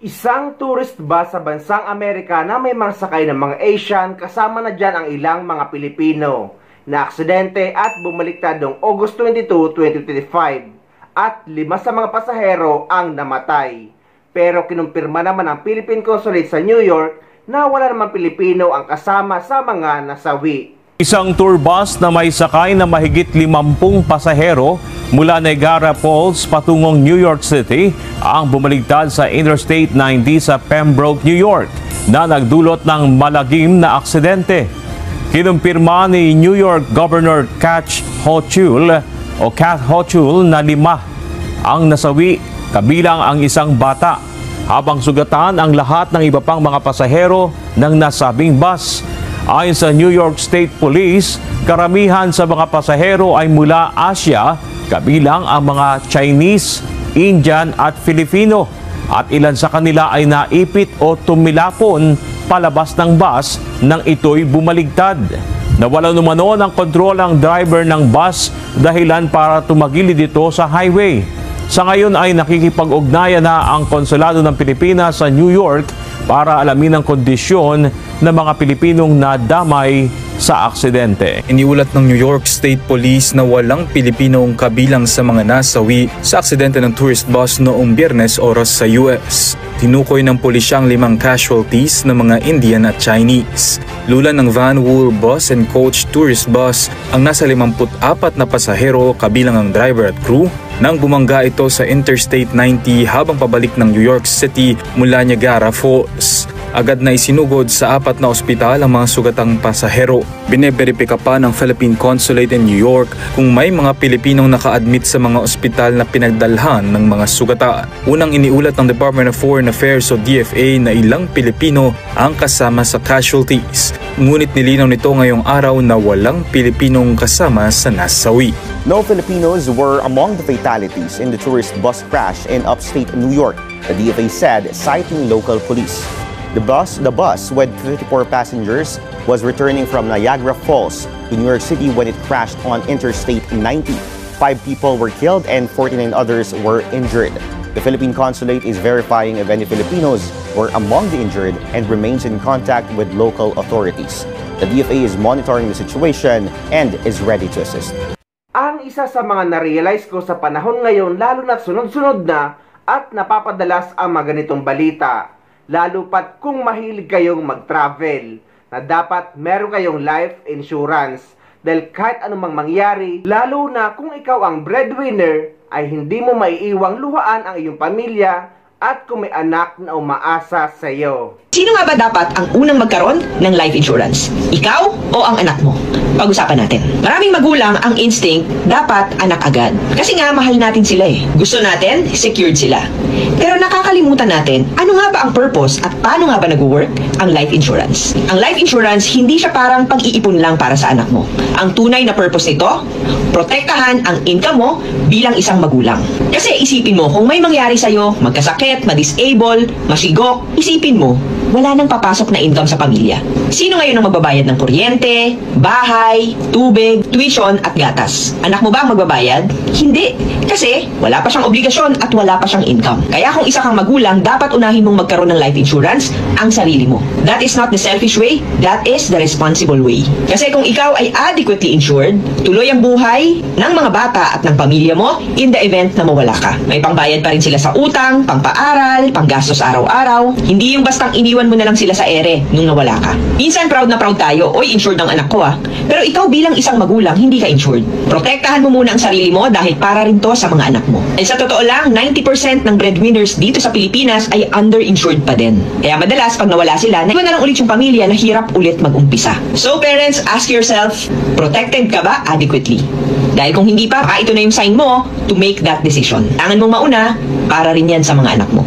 Isang tourist bus sa bansang Amerika na may mga sakay ng mga Asian, kasama na dyan ang ilang mga Pilipino na aksidente at bumaliktad noong August 22, 2025 at 5 sa mga pasahero ang namatay. Pero kinumpirma naman ng Philippine Consulate sa New York na wala namang Pilipino ang kasama sa mga nasawi. Isang tour bus na may sakay na mahigit 50 pasahero mula Niagara Falls patungong New York City ang bumaligtad sa Interstate 90 sa Pembroke, New York na nagdulot ng malagim na aksidente. Kinumpirma ni New York Governor Kat Hochul na 5 ang nasawi, kabilang ang isang bata, habang sugatan ang lahat ng iba pang mga pasahero ng nasabing bus. Ayon sa New York State Police, karamihan sa mga pasahero ay mula Asia, kabilang ang mga Chinese, Indian at Filipino, at ilan sa kanila ay naipit o tumilapon palabas ng bus nang ito'y bumaligtad. Nawala umano ng kontrol ang driver ng bus dahilan para tumagilid ito sa highway. Sa ngayon ay nakikipag-ugnayan na ang Konsulado ng Pilipinas sa New York para alamin ang kondisyon ng mga Pilipinong nadamay sa aksidente. Iniulat ng New York State Police na walang Pilipinong kabilang sa mga nasawi sa aksidente ng tourist bus noong Biyernes oras sa US. Tinukoy ng pulisya ang 5 casualties na mga Indian at Chinese. Lulan ng Van Wool Bus and Coach Tourist Bus ang nasa 54 na pasahero kabilang ang driver at crew nang bumangga ito sa Interstate 90 habang pabalik ng New York City mula Niagara Falls. Agad na isinugod sa 4 na ospital ang mga sugatang pasahero. Bineberipika pa ng Philippine Consulate in New York kung may mga Pilipinong naka-admit sa mga ospital na pinagdalhan ng mga sugata. Unang iniulat ng Department of Foreign Affairs o DFA na ilang Pilipino ang kasama sa casualties. Ngunit nilinaw nito ngayong araw na walang Pilipinong kasama sa nasawi. No Filipinos were among the fatalities in the tourist bus crash in upstate New York, the DFA said, citing local police. The bus with 54 passengers was returning from Niagara Falls to New York City when it crashed on Interstate 90. 5 people were killed and 49 others were injured. The Philippine Consulate is verifying if any Filipinos were among the injured and remains in contact with local authorities. The DFA is monitoring the situation and is ready to assist. Ang isa sa mga na-realize ko sa panahon ngayon, lalo na sunod-sunod na at napapadalas ang mga ganitong balita, lalo pat kung mahilig kayong mag-travel, na dapat meron kayong life insurance dahil kahit anumang mangyari, lalo na kung ikaw ang breadwinner, ay hindi mo maiiwang luhaan ang iyong pamilya at kung may anak na umaasa sa iyo. Sino nga ba dapat ang unang magkaroon ng life insurance? Ikaw o ang anak mo? Pag-usapan natin. Maraming magulang ang instinct, dapat anak agad. Kasi nga mahal natin sila eh. Gusto natin, secured sila. Pero nakakalimutan natin, ano nga ba ang purpose at paano nga ba nag-work ang life insurance? Ang life insurance, hindi siya parang pag-iipon lang para sa anak mo. Ang tunay na purpose nito, protektahan ang income mo bilang isang magulang. Kasi isipin mo, kung may mangyari sa'yo, magkasakit, ma-disable, masigok, isipin mo, wala nang papasok na income sa pamilya. Sino ngayon ang magbabayad ng kuryente, bahay, tubig, tuition at gatas? Anak mo ba ang magbabayad? Hindi. Kasi wala pa siyang obligasyon at wala pa siyang income. Kaya kung isa kang magulang, dapat unahin mong magkaroon ng life insurance ang sarili mo. That is not the selfish way, that is the responsible way. Kasi kung ikaw ay adequately insured, tuloy ang buhay ng mga bata at ng pamilya mo in the event na mawala ka. May pangbayad pa rin sila sa utang, pangpaaral, panggastos araw-araw. Hindi yung bastang iniwan mo na lang sila sa ere nung nawala ka. Minsan proud na proud tayo, oy insured ang anak ko ah. Pero ikaw bilang isang magulang, hindi ka insured. Protektahan mo muna ang sarili mo dahil para rin to sa mga anak mo. At sa totoo lang, 90% ng breadwinners dito sa Pilipinas ay underinsured pa din. Kaya madalas pag nawala sila, naiwan na lang ulit yung pamilya na hirap ulit mag-umpisa. So parents, ask yourself, protected ka ba adequately? Dahil kung hindi pa, ito na yung sign mo to make that decision. Tangan mong mauna, para rin yan sa mga anak mo.